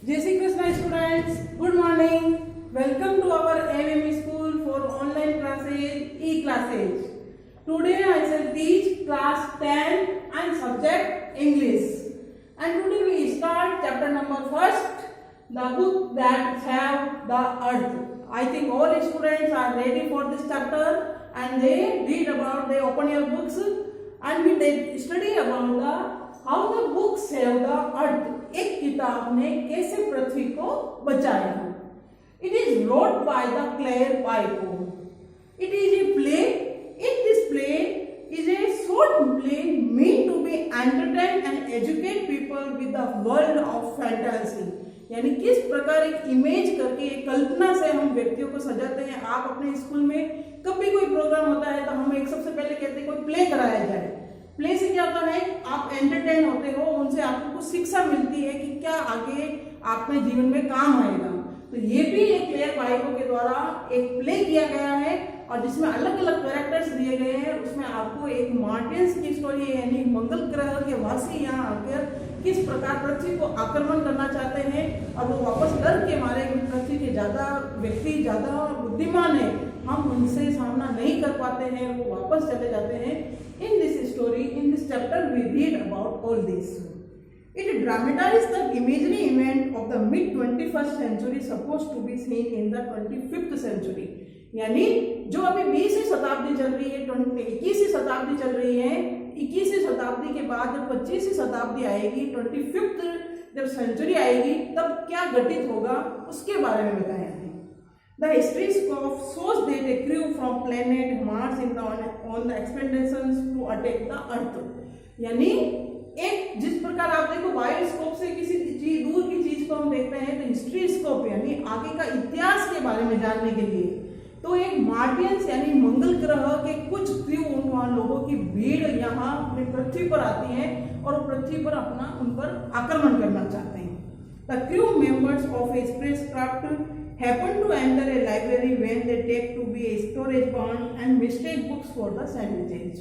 Jai Shri Krishna students, good morning. Welcome to our AMM school for online classes, e-classes. Today I shall teach class 10 and subject English. And today we start chapter number 1st, the book that have the earth. I think all students are ready for this chapter and they read about, they open your books and we study about the how the books save the earth. एक किताब ने कैसे पृथ्वी को बचाया. It is wrote by the Claire Pico. It is a play. In this play is a short play meant to be entertain and educate people with the world of fantasy. यानी किस प्रकार एक इमेज करके एक कल्पना से हम व्यक्तियों को सजाते हैं. आप अपने स्कूल में कभी कोई प्रोग्राम होता है तो हम एक सबसे पहले कहते हैं कोई प्ले कराया जाए. प्ले से क्या होता है, आप एंटरटेन होते हो, उनसे आपको कुछ शिक्षा मिलती है कि क्या आगे आपके जीवन में काम आएगा. तो ये भी एक क्लेयर पाइको के द्वारा एक प्ले किया गया है और जिसमें अलग अलग कैरेक्टर्स दिए गए हैं. उसमें आपको एक मार्टियंस की स्टोरी है, यानी मंगल ग्रह के वासी यहाँ आकर किस प्रकार पृथ्वी को आक्रमण करना चाहते हैं और वो वापस डर के मारे पृथ्वी के ज़्यादा व्यक्ति ज़्यादा बुद्धिमान है, हम उनसे सामना नहीं कर पाते हैं, वो वापस चले जाते हैं. In this story, in this chapter, we read about all this. It dramatizes the imaginary event of the mid-21st century supposed to be seen in the 25th century. यानी जो अभी 20वीं शताब्दी चल रही है, 21वीं शताब्दी चल रही है, 21वीं शताब्दी के बाद जब 25वीं शताब्दी आएगी, 25th जब सेंचुरी आएगी, तब क्या घटित होगा उसके बारे में बताया है. The history shows that a crew from planet Mars on the expeditions to attack the Earth. यानी एक जिस प्रकार आप देखो वाइड स्कोप से किसी चीज दूर की चीज को हम देखते हैं, तो हिस्ट्री स्कोप यानी आगे का इतिहास के बारे में जानने के लिए तो एक मार्टियंस यानी मंगल ग्रह के कुछ क्रू उन लोगों की भीड़ यहाँ अपने पृथ्वी पर आती है और पृथ्वी पर अपना उन पर आक्रमण करना चाहते हैं. The crew members of a spacecraft happen to enter a library when they take to be a storage barn and mistake books for the sandwiches.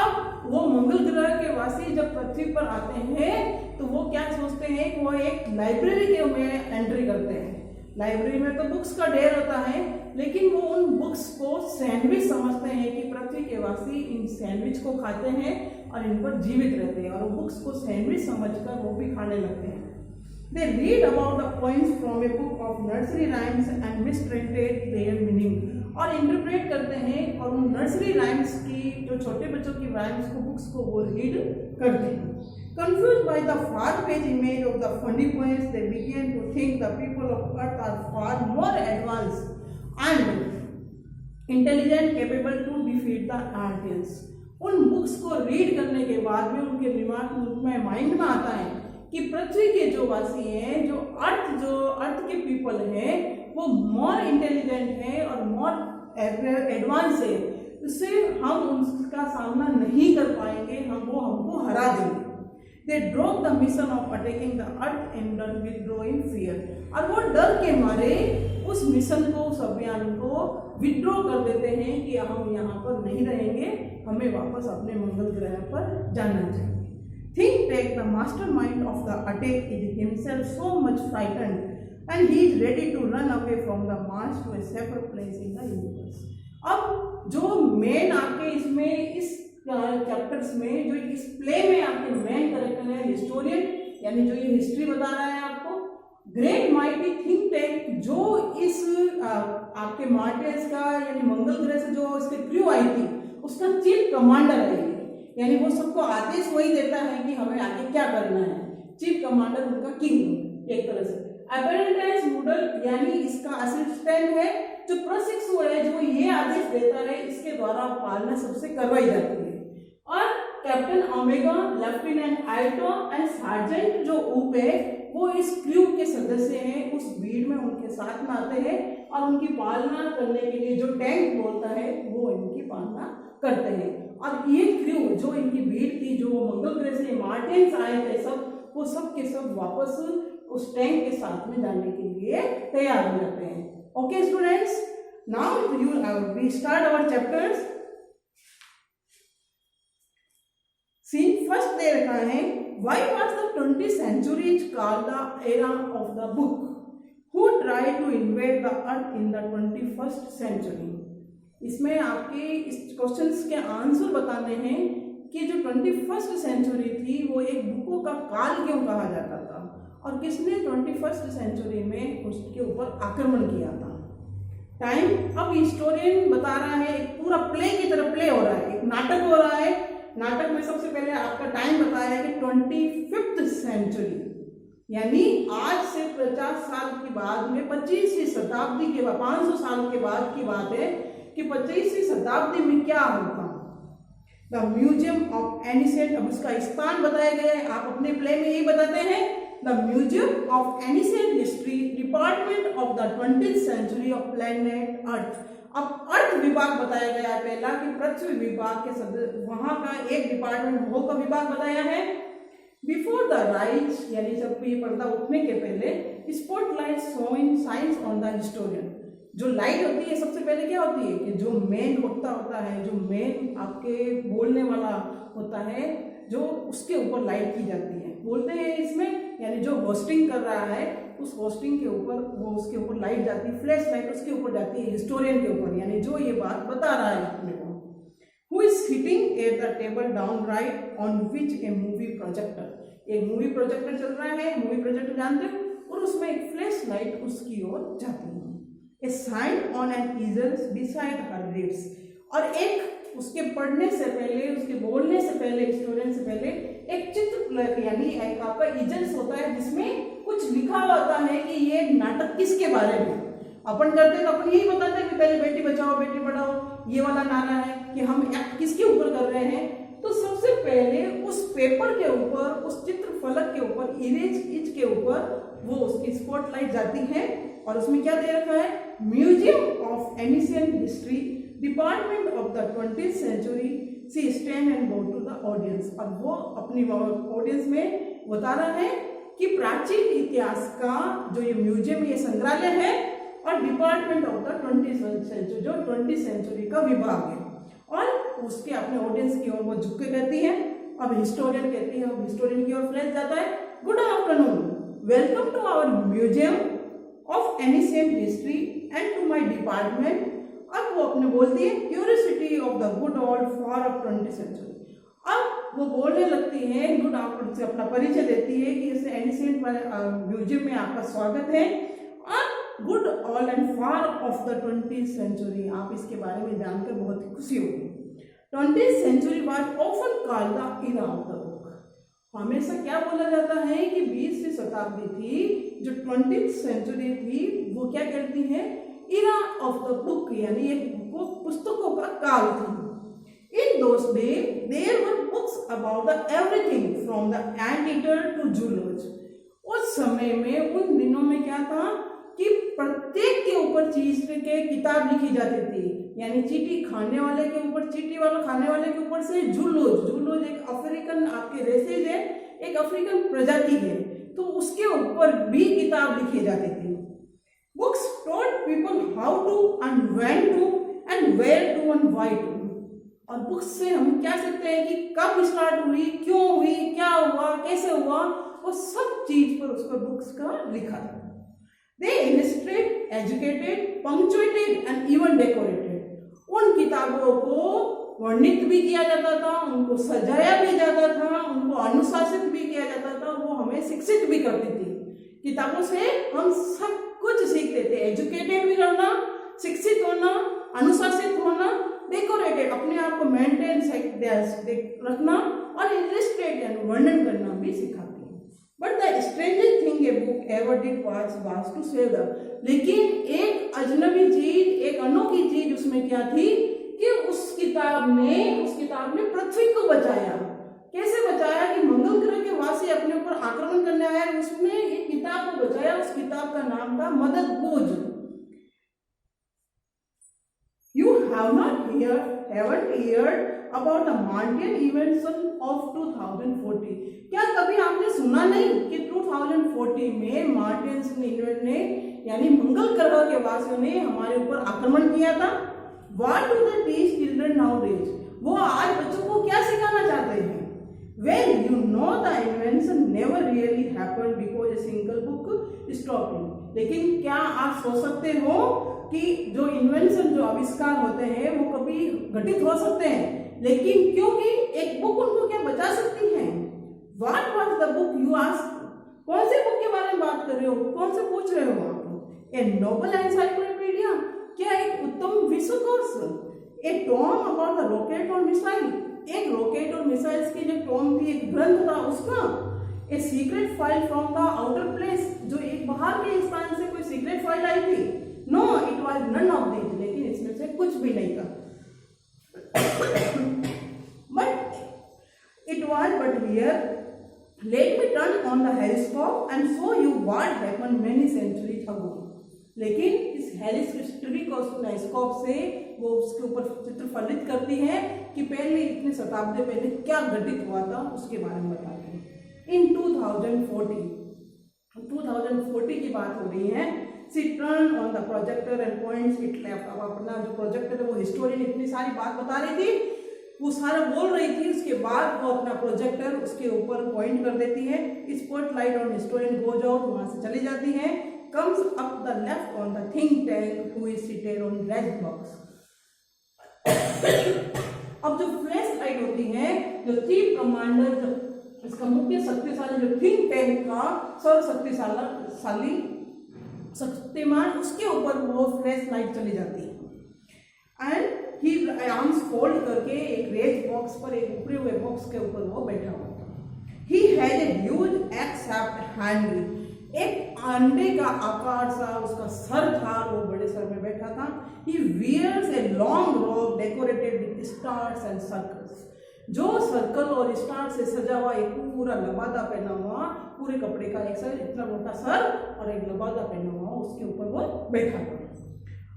अब वो मंगल ग्रह के वासी जब पृथ्वी पर आते हैं तो वो क्या सोचते हैं कि वो एक लाइब्रेरी के में एंट्री करते हैं. लाइब्रेरी में तो बुक्स का ढेर होता है, लेकिन वो उन बुक्स को सैंडविच समझते हैं कि पृथ्वी के वासी इन सैंडविच को खाते हैं और इन पर जीवित रहते हैं और वो बुक्स को सैंडविच समझकर वो भी खाने लगते हैं. They read about the poems from a book of nursery rhymes and mistranslate their meaning. और इंटरप्रेट करते हैं और उन नर्सरी राइम्स की जो छोटे बच्चों की राइम्स को बुक्स को वो रीड करते हैं. Confused by the far-fetched image of the funny poems, they began to think the people of Earth are far more advanced and intelligent, capable to defeat the Artians. उन books को read करने के बाद भी उनके दिमाग में माइंड में आता है कि पृथ्वी के जो वासी हैं, जो अर्थ के पीपल हैं, वो मोर इंटेलिजेंट है और मोर एडवांस है, इससे हम उनका सामना नहीं कर पाएंगे, हमको हरा देंगे. They drop the mission of attacking the earth and withdraw in fear. और वो डर के मारे उस मिशन को, उस अभियान को विड्रॉ कर देते हैं कि हम यहाँ पर नहीं रहेंगे, हमें वापस अपने मंगल ग्रह पर जाना चाहिए. Think Tank, the mastermind of the attack, is himself so much frightened and he is ready to run away from the Mars to a safer place in the universe. अब जो मेन आपके इसमें इस चैप्टर्स में जो इस play में आपके मेन कैरेक्टर है हिस्टोरियन, यानी जो ये हिस्ट्री बता रहा है आपको. ग्रेट माइटी थिंक टैंक जो इस आपके मार्टियंस का यानी मंगल ग्रह से जो इसके क्रू आई थी उसका चीफ कमांडर है, यानी वो सबको आदेश वही देता है कि हमें आगे क्या करना है. चीफ कमांडर उनका किंग एक तरह से. अपेरेंटाइज मॉडल यानी इसका असिस्टेंट है, जो प्रशिक्षु है, जो ये आदेश देता है, इसके द्वारा पालना सबसे करवाई जाती है. और captain Omega, lieutenant Aito and sergeant जो ऊप है वो इस क्रू के सदस्य हैं, उस भीड़ में उनके साथ में आते हैं और उनकी पालना करने के लिए जो टैंक बोलता है वो इनकी पालना करते हैं. और ये क्रू जो इनकी भीड़ थी, जो मंगल ग्रह से मार्टियंस आए थे, सब वो सब के सब वापस उस टैंक के साथ में जाने के लिए तैयार हो जाते हैं. Okay students, now we start our chapters. Scene first दे रखा है why was the 20th century called the era of the book? Who tried to invade the earth in the 21st century? इसमें आपके इस क्वेश्चंस के answer बताने हैं कि जो 21st सेंचुरी थी वो एक बुकों का काल क्यों कहा जाता था और किसने 21st सेंचुरी में उसके ऊपर आक्रमण किया था। टाइम अब हिस्टोरियन बता रहा है, एक पूरा प्ले की तरह प्ले हो रहा है, एक नाटक हो रहा है। नाटक में सबसे पहले आपका टाइम बताया है कि 25th सेंचुरी, यानी आज से 50 साल की बाद में 25वीं शताब्दी के बाद 500 साल के बाद की बात है कि 25वीं शताब्दी में क्या होगा। द म्यूजियम ऑफ एनिसेंट, अब उसका स्थान बताया गया है, आप अपने प्ले में यही बताते हैं। The museum of ancient history department of the 20th century of planet earth. अब अर्थ विभाग बताया गया है पहला कि पृथ्वी विभाग के सदस्य, वहां का एक डिपार्टमेंट वो का विभाग बताया है। बिफोर द राइज, यानी जब ये पर्दा उठने के पहले, spotlight showing science on the historian. जो लाइट होती है सबसे पहले क्या होती है कि जो मेन वक्ता होता है, जो मेन आपके बोलने वाला होता है, जो उसके ऊपर लाइट की जाती है, बोलते हैं इसमें, यानी जो होस्टिंग कर रहा है उस होस्टिंग के ऊपर वो उसके ऊपर लाइट जाती है, फ्लैश लाइट उसके ऊपर जाती है, हिस्टोरियन के ऊपर, यानी जो ये बात बता रहा है अपने को। Who is sitting at the table down right on which A movie projector. एक मूवी प्रोजेक्टर चल रहा है, मूवी प्रोजेक्टर जानते हो, और उसमें एक फ्लैश लाइट उसकी ओर जाती है। A sign on an easel beside her lips, और एक उसके पढ़ने से पहले, उसके बोलने से पहले, हिस्टोरियन से पहले एक चित्र, यानी एक आपका इजल्स होता है जिसमें कुछ लिखा होता है कि ये नाटक किसके बारे में। अपन करते हैं तो अपन यही बताते हैं कि पहले बेटी बचाओ बेटी पढ़ाओ, ये वाला नारा है कि हम एक्ट किसके ऊपर कर रहे हैं। तो सबसे पहले उस पेपर के ऊपर, उस चित्र फलक के ऊपर, इज के ऊपर वो उसकी स्पॉटलाइट जाती है और उसमें क्या दे रखा है, museum of ancient history department of the 20th century see stand and go to the audience. अब वो अपनी ऑडियंस में बता रहा है कि प्राचीन इतिहास का जो ये म्यूजियम, ये संग्रहालय है, और department of the 20th century, जो 20th सेंचुरी का विभाग है, और उसके अपने ऑडियंस की ओर वो झुक के कहती है। अब हिस्टोरियन कहती है, अब हिस्टोरियन की ओर फ्लैश जाता है, good afternoon, welcome to our museum of ancient history and to my department. अब वो अपने बोलती है, curiosity of the good old for of 20th century. अब वो बोलने लगती है, गुड आफ्टरनून से अपना परिचय देती है कि इस एनिशियंट म्यूजियम में आपका स्वागत है, और good all and far of the 20th century, आप इसके बारे में जानकर बहुत ही खुशी होगी। 20th century was often called the era of the book. हमेशा क्या बोला जाता है कि 20वीं शताब्दी थी, जो 20th सेंचुरी थी, वो क्या कहती है, एरा ऑफ द बुक, यानी एक पुस्तकों का काल थी। In those days, there were books about the everything from the anteater to zoology. उस समय में, उन दिनों में क्या था कि प्रत्येक के ऊपर चीज के किताब लिखी जाती थी, यानी चींटी खाने वाले के ऊपर, चींटी वाला खाने वाले के ऊपर से जूलोज एक अफ्रीकन आपके रेसेज है, एक अफ्रीकन प्रजाति है, तो उसके ऊपर भी किताब लिखी जाती थी। Books taught people how to and when to and where to and why to. और बुक्स से हम क्या सकते हैं कि कब स्टार्ट हुई, क्यों हुई, क्या हुआ, कैसे हुआ, वो सब चीज पर उसको बुक्स का लिखा था। They illustrate, educated, punctuated and even decorated. उन किताबों को वर्णित भी किया जाता था, उनको सजाया भी जाता था, उनको अनुशासित भी किया जाता था, वो हमें शिक्षित भी करती थी। किताबों से हम सब कुछ सीखते थे, एजुकेटेड भी करना, शिक्षित होना, अनुशासित होना, डेकोरेटेड, अपने आप को मेंटेन रखना, और इलिस्ट्रेट यानी वर्णन करना भी सिखाती है। But the strangest thing a book ever did was to save the. लेकिन एक अजनबी चीज, एक अनोखी चीज उसमें क्या थी कि उस किताब ने पृथ्वी को बचाया। कैसे बचाया कि मंगल ग्रह के वासी अपने ऊपर आक्रमण करने आया, उसने एक किताब को बचाया। उस किताब का नाम था मदद बोझ। You have not haven't heard about the Martian invasion of 2040? क्या कभी आपने सुना नहीं कि 2040 में मार्टियंस ने यानी मंगल ग्रह के वासियों ने हमारे ऊपर आक्रमण किया था। What do they teach children nowadays? वो आज बच्चों को क्या सिखाना चाहते हैं? Well, you know the invention never really happened because a single book stopped him. लेकिन क्या आप सोच सकते हो कि जो इन्वेंशन, जो आविष्कार होते हैं वो कभी घटित हो सकते हैं, लेकिन क्योंकि एक बुक उनको क्या बचा सकती है? What was the book you asked? कौन से बुक के बारे में बात कर रहे हो, कौन से पूछ रहे हो आप? ए नोबल एनसाइक्लोपीडिया, क्या एक उत्तम विश्वकोश? ए टॉम अबाउट द रॉकेट और मिसाइल, एक रॉकेट और मिसाइल्स की जो टॉम थी, एक ग्रंथ था उसका? A secret file from the outer place, जो एक बाहर के स्थान से कोई सीक्रेट फाइल आई थी? No, it was none of this, लेकिन इसमें से कुछ भी नहीं था। But it was but here, let me turn on the horoscope and show you what happened many centuries ago. लेकिन इस हेलिस्कोप से वो उसके ऊपर चित्र फलित करती है कि पहले इतने शताब्दी पहले क्या घटित हुआ था, उसके बारे में बताते हैं। इन 2040 की बात हो रही है। She turn on the projector and points it left. अब अपना जो प्रोजेक्टर है, वो हिस्टोरियन इतनी सारी बात बता रही थी, वो सारा बोल रही थी, उसके बाद वो अपना प्रोजेक्टर उसके ऊपर पॉइंट कर देती है। Spotlight on historian goes out, वहां से चली जाती है। Comes up the left on the think tank who is seated on red box. अब जो फ्लैश लाइट होती है, जो चीफ कमांडर, इसका मुख्य शक्तिशाली जो थिंक टैंक था, सर्वशक्तिशाली शक्तिमान, उसके ऊपर वो फ्लैश लाइट चली जाती है। एंड ही आर्म्स फोल्ड करके एक रेज बॉक्स पर, एक ऊपरे हुए बॉक्स के ऊपर वो बैठा हुआ था। He has a huge x shaped hand, एक अंडे का आकार सा उसका सर था, वो बड़े सर में बैठा था। ही वियर्स ए लॉन्ग रोब decorated with stars and circles, जो सर्कल और स्टार से सजा हुआ एक पूरा लबादा पहना हुआ, पूरे कपड़े का एक सर, इतना मोटा सर और एक लबादा पहना हुआ, उसके ऊपर वो बैठा था।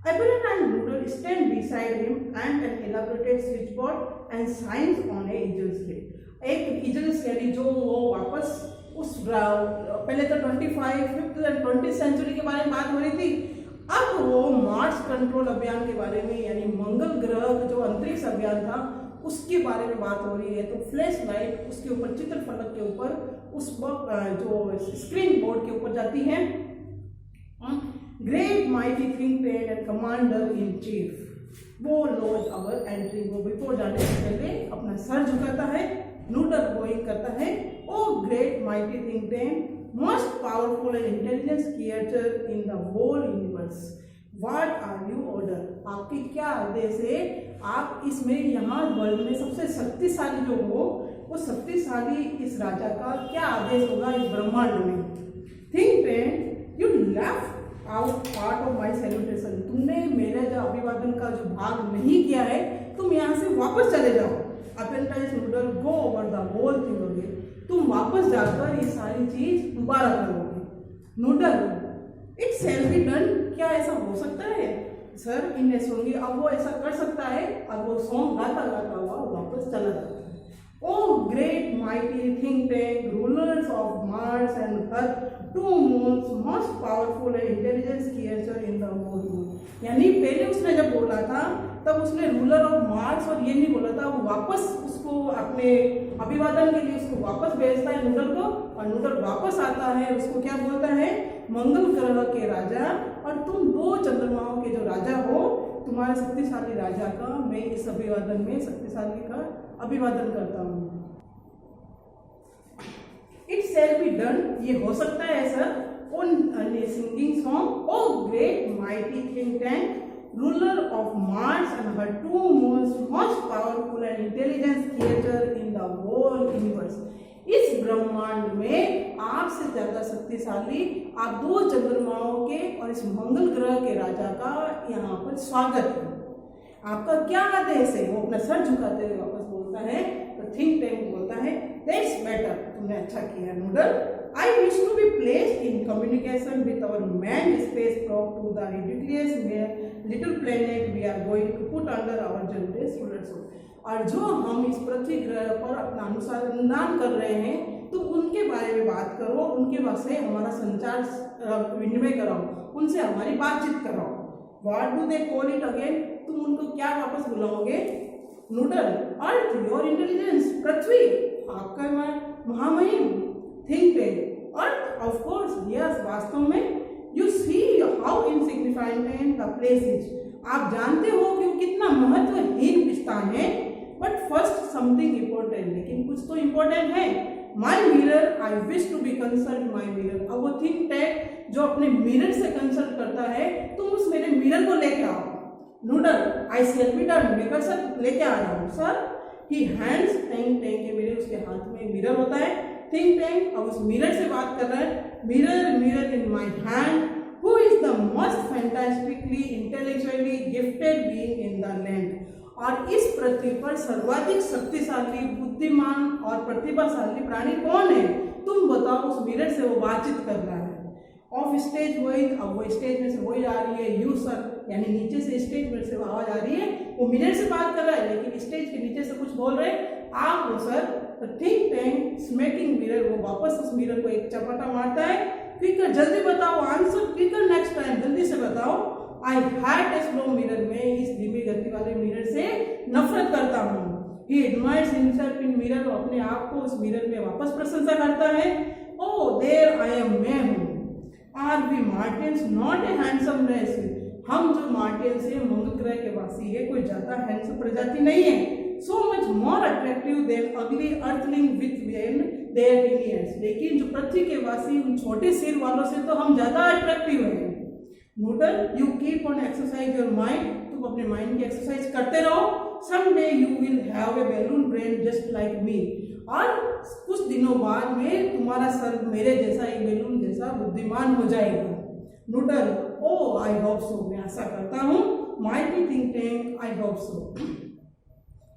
Aberrant and Noodle stand beside him and an elaborated switchboard and signs on a eagle's head. एक ईगल्स यानी जो वो वापस उस पहले तो 5th and 20th सेंचुरी के बारे में बात हो रही थी, अब वो मार्स कंट्रोल अभियान के बारे में, यानी मंगल ग्रह जो अंतरिक्ष अभियान था उसके बारे में बात हो रही है। तो फ्लैश लाइट उसके ऊपर, चित्र फलक के ऊपर, उस जो स्क्रीन बोर्ड के ऊपर जाती है। Great mighty think tank and commander in chief, वो लॉर्ड अवर एंट्री, वो बिफोर जाने से पहले अपना सर झुकाता है, नूडल गोइंग करता है। O great mighty think tank, most powerful and intelligence creature in the whole universe, what are you order, आपके क्या आदेश है? आप इसमें यहाँ वर्ल्ड में सबसे शक्तिशाली जो हो, वो शक्तिशाली इस राजा का क्या आदेश होगा इस ब्रह्मांड में? Think tank, you left out part of my salutation, तुमने मेरे जो अभिवादन का जो भाग नहीं किया है, तुम यहाँ से वापस चले जाओ। अपेंटाइज Noodle, go over the whole thing again, तुम वापस जाकर ये सारी चीज दोबारा करोगे। Noodle, it shall be done, क्या ऐसा हो सकता है सर? इन सुनिए, अब वो ऐसा कर सकता है। अब वो सॉन्ग गाता गाता हुआ वापस चला जाता है। O great mighty think tank, rulers of Mars and Earth, two moons, most powerful and intelligence creature in the whole world. यानी पहले उसने जब बोला था तब उसने रूलर ऑफ मार्स और ये नहीं बोला था, वो वापस उसको अपने अभिवादन के लिए उसको वापस भेजता है नूडल को, और नूडल वापस आता है, उसको क्या बोलता है? मंगल ग्रह के राजा, और तुम 2 चंद्रमाओं के जो राजा हो, तुम्हारे शक्तिशाली राजा का मैं इस अभिवादन में शक्तिशाली का अभिवादन करता हूँ। इट शैल बी डन, ये हो सकता है सर। उन singing song, oh great mighty think tank, ruler of Mars and her 2 moons, most powerful and intelligence creature in the whole universe, इस ब्रह्मांड में आपसे ज्यादा शक्तिशाली आप 2 चंद्रमाओं के और इस मंगल ग्रह के राजा का यहाँ पर स्वागत है। आपका क्या आदेश है? वो अपना सर झुकाते हुए वापस बोलता है। तो थिंक टैंक बोलता है, दैट्स बेटर, तुमने अच्छा किया noodle. I wish to be placed in communication with our manned space probe to the ridiculous little planet we are going to put under our generous solar system. और जो हम इस पृथ्वी ग्रह पर अपना अनुसंधान कर रहे हैं, तो उनके बारे में बात करो, उनके पास से हमारा संचार विनिमय कराओ, उनसे हमारी बातचीत कराओ। What do they call it again? तुम उनको क्या वापस बुलाओगे? नूडल, अर्थ, योर इंटेलिजेंस, पृथ्वी, आपका महामहिम think tank. Earth of course, yes, वास्तव में। You see how insignificant the place is. आप जानते हो कि वो कितना महत्वहीन स्थान है। बट फर्स्ट समथिंग इम्पोर्टेंट, लेकिन कुछ तो इम्पोर्टेंट है। My mirror, I wish to be consult my mirror. अब वो थिंक टैंक जो अपने मिरर से कंसल्ट करता है, तुम उस मेरे मिरर को लेके आओ। Noodle, I shall be done, मैं कर सक लेके आ रहा हूँ सर। ही हैंड्स थिंक टैंक के मिरर, उसके हाथ में मिरर होता है। थिंक टैंक अब उस मिरर से बात कर रहा है। Mirror, mirror in my hand, who is the most fantastically intellectually gifted being in the land. और इस पृथ्वी पर सर्वाधिक शक्तिशाली, बुद्धिमान और प्रतिभाशाली प्राणी कौन है? तुम बताओ। उस मिरर से वो बातचीत कर रहा है। ऑफ स्टेज वही, अब वो स्टेज में से वही आ रही है, यू सर, यानी नीचे से स्टेज में से आवाज आ रही है। वो मिरर से बात कर रहा है, लेकिन स्टेज के नीचे से कुछ बोल रहे हैं, आप वो sir. Think tank smacking mirror, वो वापस उस मिरर को एक चपटा मारता है। क्विकर, जल्दी बताओ आंसर, क्विकर नेक्स्ट टाइम, जल्दी से बताओ। आई हैट ए स्लो मिरर, में इस धीमी गति वाले मिरर से नफरत करता हूँ। He admires himself in mirror, अपने आप को उस मिरर में वापस प्रशंसा करता है। Oh, there I am, मैं हूँ। Are we Martians not a handsome race? हम जो मार्टियंस है, मंगल ग्रह के वासी है, कोई ज्यादा हैंडसम प्रजाति नहीं है। So much more attractive than ugly earthling with their teeny heads। लेकिन जो पृथ्वी के वासी उन छोटे सिर वालों से तो हम ज्यादा अट्रैक्टिव हैं। Noodle, you keep on exercise your mind, तुम अपने माइंड की एक्सरसाइज करते रहो। Someday you will have a balloon brain just like me। और कुछ दिनों बाद में तुम्हारा सर मेरे जैसा, एक बैलून जैसा बुद्धिमान हो जाएगा। Noodle, O I hope so, मैं आशा करता हूँ। Mighty think tank, I hope so.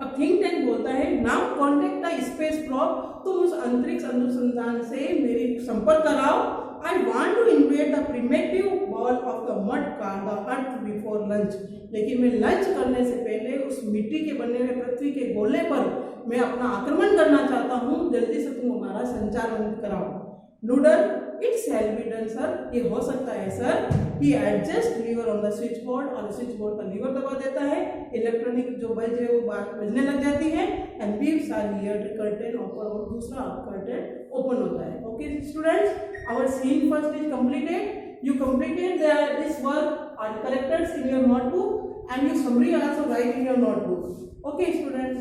अब थिंक टैंक बोलता है, now contact the space probe, तुम उस अंतरिक्ष अनुसंधान से मेरी संपर्क कराओ। I want to invade the primitive ball of the mud called the earth before lunch। लेकिन मैं लंच करने से पहले उस मिट्टी के बने हुए पृथ्वी के गोले पर मैं अपना आक्रमण करना चाहता हूँ। जल्दी से तुम हमारा संचार बंद कराओ। Noodle, it shall be done sir, ये हो सकता है सर। He adjust lever on the switch board, और स्विच बोर्ड का लीवर दबा देता है। इलेक्ट्रॉनिक जो बल्ब है वो बजने लग जाती है। And leaves are here, curtain open, और दूसरा कर्टेन ओपन होता है। Okay students, our scene first is completed. You completed this work or characters in your notebook, and your summary also write in your notebook. Okay students.